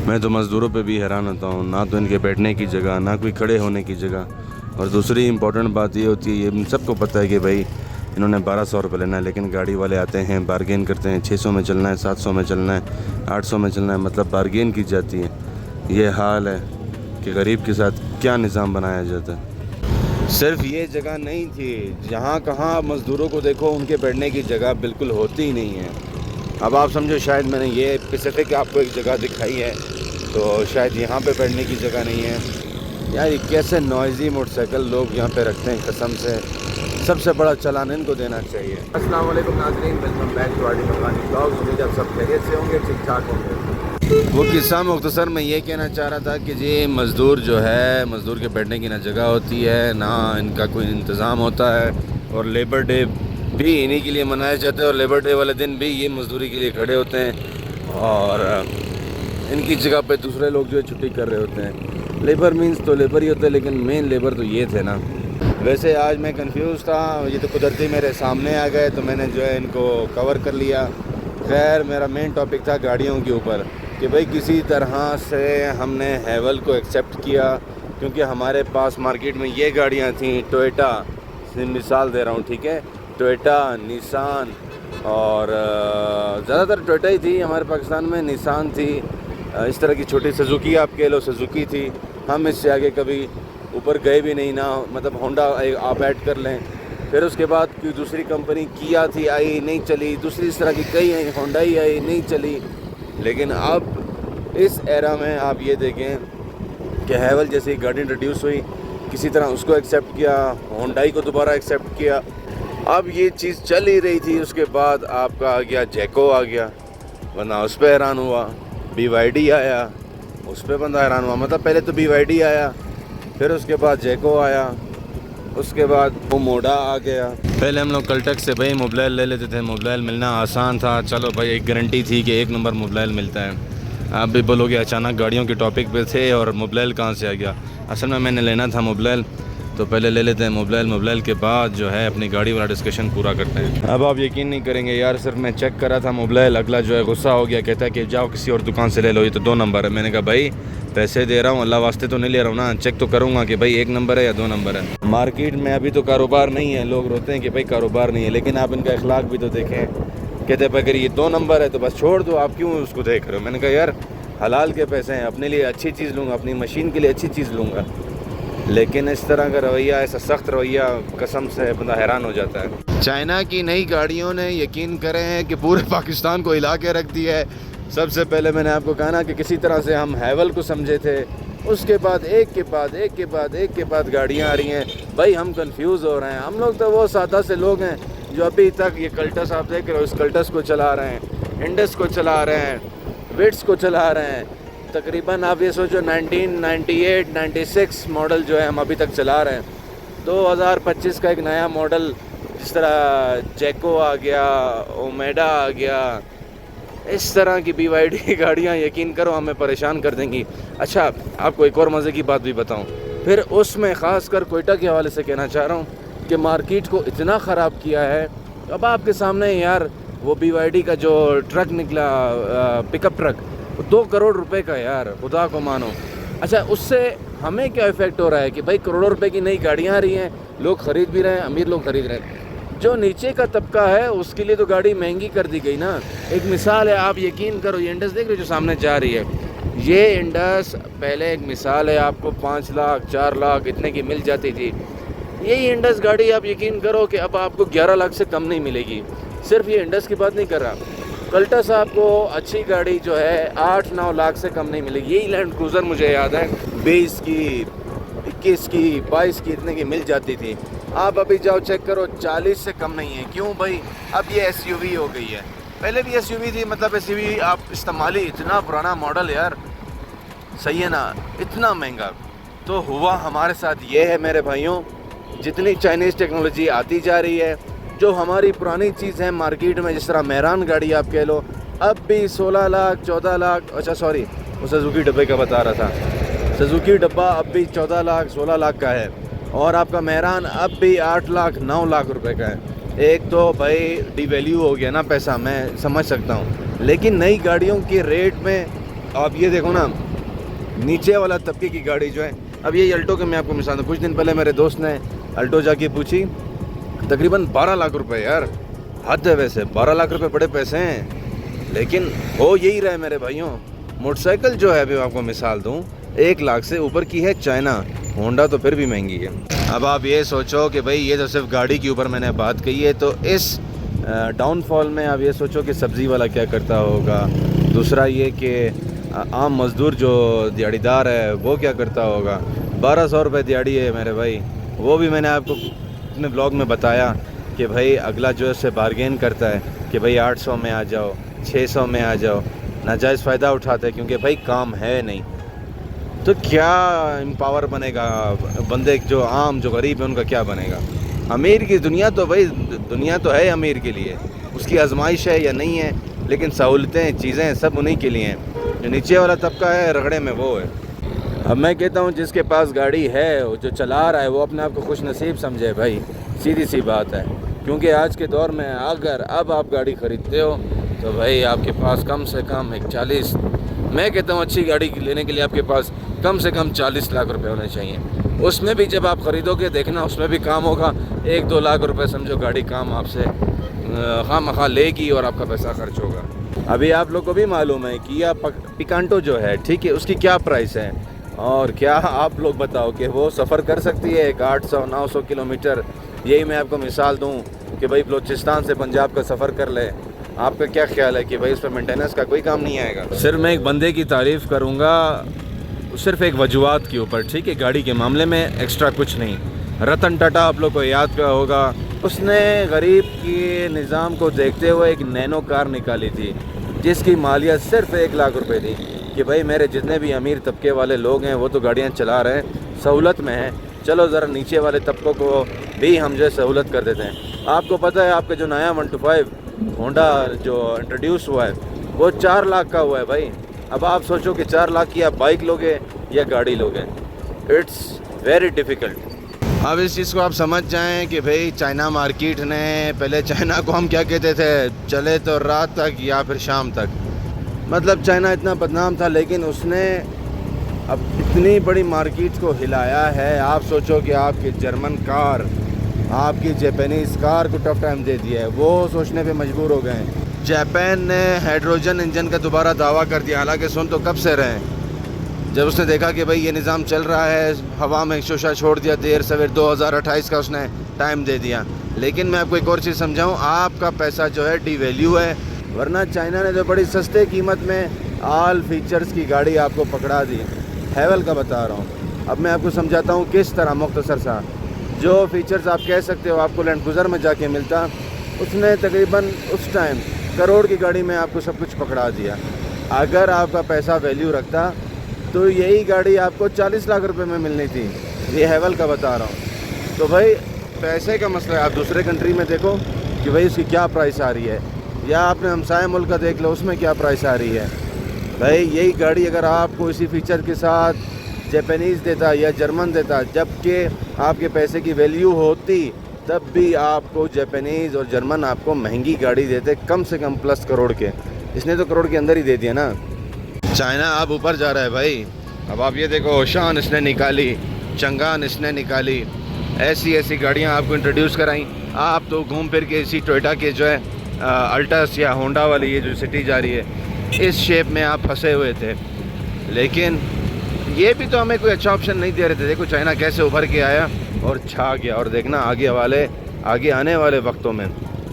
मैं तो मज़दूरों पे भी हैरान होता हूँ, ना तो इनके बैठने की जगह, ना कोई खड़े होने की जगह। और दूसरी इम्पोर्टेंट बात ये होती है, ये सबको पता है कि भाई इन्होंने 1200 रुपये लेना है, लेकिन गाड़ी वाले आते हैं, बारगेन करते हैं, 600 में चलना है, 700 में चलना है, 800 में चलना है, मतलब बारगेन की जाती है। ये हाल है कि गरीब के साथ क्या निज़ाम बनाया जाता है। सिर्फ ये जगह नहीं थी, जहाँ कहाँ मज़दूरों को देखो उनके बैठने की जगह बिल्कुल होती ही नहीं है। अब आप समझो, शायद मैंने ये स्पेसिफिक आपको एक जगह दिखाई है, तो शायद यहाँ पे बैठने की जगह नहीं है। यार ये कैसे नॉइज़ी मोटरसाइकिल लोग यहाँ पे रखते हैं, कसम से सबसे बड़ा चालान इनको देना चाहिए। अस्सलाम वालेकुम नाज़रीन, वेलकम बैक टू आरडी मकानी ब्लॉग्स। उम्मीद आप सब खैरियत से होंगे, ठीक ठाक होंगे। वो किस्सा मुख्तसर मैं ये कहना चाह रहा था कि जी मज़दूर जो है, मज़दूर के बैठने की ना जगह होती है, ना इनका कोई इंतज़ाम होता है, और लेबर डे भी इन्हीं के लिए मनाया जाता है, और लेबर डे वाले दिन भी ये मज़दूरी के लिए खड़े होते हैं, और इनकी जगह पे दूसरे लोग जो है छुट्टी कर रहे होते हैं। लेबर मींस तो लेबर ही होता है, लेकिन मेन लेबर तो ये थे ना। वैसे आज मैं कंफ्यूज था, ये तो कुदरती मेरे सामने आ गए, तो मैंने जो है इनको कवर कर लिया। खैर मेरा मेन टॉपिक था गाड़ियों के ऊपर, कि भाई किसी तरह से हमने हैवल को एक्सेप्ट किया, क्योंकि हमारे पास मार्केट में ये गाड़ियाँ थीं, टोयोटा से मिसाल दे रहा हूँ, ठीक है, टोयोटा, निसान, और ज़्यादातर टोयोटा ही थी हमारे पाकिस्तान में, निसान थी, इस तरह की छोटी सुजुकी आप कह लो, सुजुकी थी। हम इससे आगे कभी ऊपर गए भी नहीं ना, मतलब होंडा आप ऐड कर लें। फिर उसके बाद कोई दूसरी कंपनी किया थी, आई नहीं चली, दूसरी इस तरह की कई आई, होंडा ही आई नहीं चली। लेकिन अब इस एरा में आप ये देखें कि हैवल जैसी गाड़ी इंट्रोड्यूस हुई, किसी तरह उसको एक्सेप्ट किया, होंडाई को दोबारा एक्सेप्ट किया। अब ये चीज़ चल ही रही थी, उसके बाद आपका आ गया जैको आ गया, बंदा उस पर हैरान हुआ। BYD आया, उस पर बंदा हैरान हुआ। मतलब पहले तो BYD आया, फिर उसके बाद जैको आया, उसके बाद वो मोड़ा आ गया। पहले हम लोग कलटक से भाई मोबाइल ले लेते थे, मोबाइल मिलना आसान था, चलो भाई एक गारंटी थी कि एक नंबर मोबाइल मिलता है। आप भी बोलोगे अचानक गाड़ियों के टॉपिक पे थे और मोबाइल कहाँ से आ गया। असल में मैंने लेना था मोबाइल, तो पहले ले लेते हैं मोबाइल के बाद जो है अपनी गाड़ी वाला डिस्कशन पूरा करते हैं। अब आप यकीन नहीं करेंगे यार, सिर्फ मैं चेक कर रहा था मोबाइल, अगला जो है गुस्सा हो गया, कहता है कि जाओ किसी और दुकान से ले लो, ये तो 2 नंबर है। मैंने कहा भाई पैसे दे रहा हूँ, अल्लाह वास्ते तो नहीं ले रहा हूँ ना, चेक तो करूँगा कि भाई 1 नंबर है या 2 नंबर है। मार्केट में अभी तो कारोबार नहीं है, लोग रोते हैं कि भाई कारोबार नहीं है, लेकिन आप इनका अखलाक भी तो देखें। कहते हैं अगर ये 2 नंबर है तो बस छोड़ दो, आप क्यों उसको देख रहे हो। मैंने कहा यार हलाल के पैसे हैं, अपने लिए अच्छी चीज़ लूँगा, अपनी मशीन के लिए अच्छी चीज़ लूँगा, लेकिन इस तरह का रवैया, ऐसा सख्त रवैया, कसम से बंदा हैरान हो जाता है। चाइना की नई गाड़ियों ने यकीन करें कि पूरे पाकिस्तान को हिला के रख दिया है। सबसे पहले मैंने आपको कहा ना कि किसी तरह से हम हैवल को समझे थे, उसके बाद एक के बाद गाड़ियाँ आ रही हैं। भाई हम कंफ्यूज हो रहे हैं। हम लोग तो वो सादा से लोग हैं जो अभी तक ये कल्टस आप देख रहे हो, इस कल्टस को चला रहे हैं, इंडस को चला रहे हैं, विट्स को चला रहे हैं। तकरीबन आप ये सोचो 1998 96 मॉडल जो है हम अभी तक चला रहे हैं। 2025 का एक नया मॉडल, जिस तरह जैको आ गया, ओमेडा आ गया, इस तरह की BYD गाड़ियाँ यकीन करो हमें परेशान कर देंगी। अच्छा आपको एक और मज़े की बात भी बताऊँ, फिर उसमें ख़ास कर कोयटा के हवाले से कहना चाह रहा हूँ कि मार्केट को इतना ख़राब किया है। अब आपके सामने यार वो BYD का जो ट्रक निकला, पिकअप ट्रक, 2 करोड़ रुपए का यार, खुदा को मानो। अच्छा उससे हमें क्या इफ़ेक्ट हो रहा है कि भाई करोड़ों रुपए की नई गाड़ियाँ आ रही हैं, लोग ख़रीद भी रहे हैं, अमीर लोग ख़रीद रहे हैं। जो नीचे का तबका है उसके लिए तो गाड़ी महंगी कर दी गई ना। एक मिसाल है, आप यकीन करो, ये इंडस देख रहे हो जो सामने जा रही है, ये इंडस पहले एक मिसाल है, आपको 5 लाख 4 लाख इतने की मिल जाती थी। यही इंडस गाड़ी आप यकीन करो कि अब आपको 11 लाख से कम नहीं मिलेगी। सिर्फ ये इंडस की बात नहीं कर रहा, कल्टस आपको अच्छी गाड़ी जो है 8-9 लाख से कम नहीं मिलेगी। यही लैंड क्रूज़र मुझे याद है 20 की, 21 की, 22 की इतने की मिल जाती थी। आप अभी जाओ चेक करो, 40 से कम नहीं है। क्यों भाई, अब ये SUV हो गई है, पहले भी SUV थी, मतलब SUV आप इस्तेमाली, इतना पुराना मॉडल यार, सही है ना, इतना महंगा। तो हुआ हमारे साथ ये है मेरे भाइयों, जितनी चाइनीज़ टेक्नोलॉजी आती जा रही है, जो हमारी पुरानी चीज़ है मार्केट में, जिस तरह मेहरान गाड़ी आप कह लो, अब भी 16 लाख 14 लाख, अच्छा सॉरी वो सुजुकी डब्बे का बता रहा था, सुजुकी डब्बा अब भी 14 लाख 16 लाख का है, और आपका मेहरान अब भी 8 लाख 9 लाख रुपए का है। एक तो भाई डिवैल्यू हो गया ना पैसा, मैं समझ सकता हूँ, लेकिन नई गाड़ियों के रेट में आप ये देखो ना, नीचे वाला तबके की गाड़ी जो है, अब ये अल्टो के मैं आपको मिसाल दूँ, कुछ दिन पहले मेरे दोस्त ने अल्टो जाके पूछी, तकरीबन 12 लाख रुपए यार, हद है वैसे, 12 लाख रुपए बड़े पैसे हैं, लेकिन हो यही रहा है मेरे भाइयों। मोटरसाइकिल जो है, अभी आपको मिसाल दूँ, 1 लाख से ऊपर की है चाइना, होंडा तो फिर भी महंगी है। अब आप ये सोचो कि भाई ये तो सिर्फ गाड़ी के ऊपर मैंने बात कही है, तो इस डाउनफॉल में आप ये सोचो कि सब्ज़ी वाला क्या करता होगा, दूसरा ये कि आम मज़दूर जो दिहाड़ीदार है वो क्या करता होगा। 1200 रुपये दिहाड़ी है मेरे भाई, वो भी मैंने आपको अपने ब्लॉग में बताया कि भाई अगला जो है उससे बारगेन करता है कि भाई 800 में आ जाओ, 600 में आ जाओ, नाजायज़ फ़ायदा उठाते हैं क्योंकि भाई काम है नहीं। तो क्या एम्पावर बनेगा बंदे जो आम जो गरीब है उनका क्या बनेगा। अमीर की दुनिया तो भाई दुनिया तो है अमीर के लिए, उसकी आजमाइश है या नहीं है, लेकिन सहूलतें चीज़ें सब उन्हीं के लिए हैं। जो नीचे वाला तबका है रगड़े में वो है। अब मैं कहता हूँ जिसके पास गाड़ी है, जो चला रहा है, वो अपने आप को खुश नसीब समझे भाई, सीधी सी बात है। क्योंकि आज के दौर में अगर अब आप गाड़ी ख़रीदते हो तो भाई आपके पास कम से कम एक 40, मैं कहता हूँ अच्छी गाड़ी लेने के लिए आपके पास कम से कम 40 लाख रुपए होने चाहिए। उसमें भी जब आप ख़रीदोगे देखना उसमें भी काम होगा, 1-2 लाख रुपए समझो गाड़ी काम आपसे खामखा लेगी और आपका पैसा खर्च होगा। अभी आप लोग को भी मालूम है कि यह पिकांटो जो है, ठीक है, उसकी क्या प्राइस है, और क्या आप लोग बताओ कि वो सफ़र कर सकती है एक 800-900 किलोमीटर। यही मैं आपको मिसाल दूं कि भाई बलूचिस्तान से पंजाब का सफ़र कर ले, आपका क्या ख्याल है कि भाई उस पर मेंटेनेंस का कोई काम नहीं आएगा। सिर्फ मैं एक बंदे की तारीफ़ करूँगा, सिर्फ एक वजूहात के ऊपर, ठीक है, गाड़ी के मामले में, एक्स्ट्रा कुछ नहीं। रतन टाटा आप लोग को याद का होगा, उसने गरीब के निज़ाम को देखते हुए एक नैनो कार निकाली थी जिसकी मालियत सिर्फ 1 लाख रुपए थी कि भाई मेरे जितने भी अमीर तबके वाले लोग हैं वो तो गाड़ियाँ चला रहे हैं, सहूलत में हैं, चलो ज़रा नीचे वाले तबकों को भी हम जो है सहूलत कर देते हैं। आपको पता है आपका जो नया 125 होंडा जो इंट्रोड्यूस हुआ है वो 4 लाख का हुआ है भाई। अब आप सोचो कि 4 लाख की आप बाइक लोगे या गाड़ी लोगे, इट्स वेरी डिफ़िकल्ट। अब इस चीज़ को आप समझ जाएं कि भाई चाइना मार्केट ने, पहले चाइना को हम क्या कहते थे, चले तो रात तक या फिर शाम तक, मतलब चाइना इतना बदनाम था, लेकिन उसने अब इतनी बड़ी मार्केट को हिलाया है। आप सोचो कि आपकी जर्मन कार, आपकी जापानीज़ कार को टफ टाइम दे दिया है, वो सोचने पे मजबूर हो गए हैं। जापान ने हाइड्रोजन इंजन का दोबारा दावा कर दिया, हालांकि सुन तो कब से रहे हैं, जब उसने देखा कि भाई ये निज़ाम चल रहा है, हवा में शोशा छोड़ दिया, देर सवेर 2028 का उसने टाइम दे दिया। लेकिन मैं आपको एक और चीज़ समझाऊँ, आपका पैसा जो है डी वैल्यू है, वरना चाइना ने तो बड़ी सस्ते कीमत में ऑल फीचर्स की गाड़ी आपको पकड़ा दी। हैवल का बता रहा हूँ। अब मैं आपको समझाता हूँ किस तरह, मुख्तसर सा, जो फीचर्स आप कह सकते हो आपको लैंड क्रूज़र में जाके मिलता, उसने तकरीबन उस टाइम करोड़ की गाड़ी में आपको सब कुछ पकड़ा दिया। अगर आपका पैसा वैल्यू रखता तो यही गाड़ी आपको 40 लाख रुपए में मिलनी थी। ये हैवल का बता रहा हूँ। तो भाई पैसे का मसला है। आप दूसरे कंट्री में देखो कि भाई उसकी क्या प्राइस आ रही है, या आपने हमसाया मुल्क का देख लो उसमें क्या प्राइस आ रही है। भाई यही गाड़ी अगर आपको इसी फीचर के साथ जापानीज़ देता या जर्मन देता, जबकि आपके पैसे की वैल्यू होती, तब भी आपको जापानीज़ और जर्मन आपको महंगी गाड़ी देते, कम से कम प्लस करोड़ के। इसने तो करोड़ के अंदर ही दे दिया ना। चाइना अब ऊपर जा रहा है भाई। अब आप ये देखो, ओशान इसने निकाली, चंगान इसने निकाली, ऐसी ऐसी गाड़ियाँ आपको इंट्रोड्यूस कराई। आप तो घूम फिर के इसी टोयोटा के जो है अल्टस या होंडा वाली ये जो सिटी जा रही है, इस शेप में आप फंसे हुए थे। लेकिन ये भी तो हमें कोई अच्छा ऑप्शन नहीं दे रहे थे। देखो चाइना कैसे उभर के आया और छा गया। और देखना आगे आने वाले वक्तों में,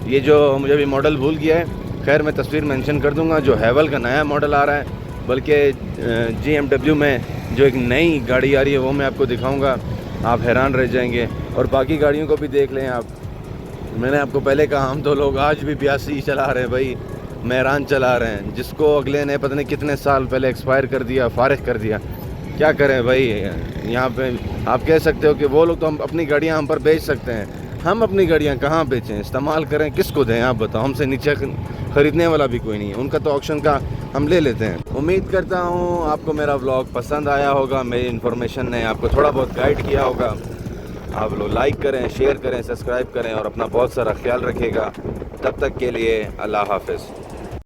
ये जो मुझे भी मॉडल भूल गया है, खैर मैं तस्वीर मेंशन कर दूंगा, जो हैवल का नया मॉडल आ रहा है, बल्कि GMW में जो एक नई गाड़ी आ रही है वो मैं आपको दिखाऊंगा, आप हैरान रह जाएंगे। और बाकी गाड़ियों को भी देख लें आप। मैंने आपको पहले कहा, हम तो लोग आज भी 82 चला रहे हैं भाई, मेहरान चला रहे हैं, जिसको अगले ने पता नहीं कितने साल पहले एक्सपायर कर दिया, फारिग कर दिया। क्या करें भाई, यहाँ पे आप कह सकते हो कि वो लोग तो हम अपनी गाड़ियाँ हम पर बेच सकते हैं, हम अपनी गाड़ियाँ कहाँ बेचें, इस्तेमाल करें, किसको दें आप बताओ। हमसे नीचे ख़रीदने वाला भी कोई नहीं है, उनका तो ऑक्शन का हम ले लेते हैं। उम्मीद करता हूँ आपको मेरा व्लॉग पसंद आया होगा, मेरी इन्फॉर्मेशन ने आपको थोड़ा बहुत गाइड किया होगा। आप लोग लाइक करें, शेयर करें, सब्सक्राइब करें और अपना बहुत सारा ख्याल रखिएगा। तब तक के लिए अल्लाह हाफ़िज़।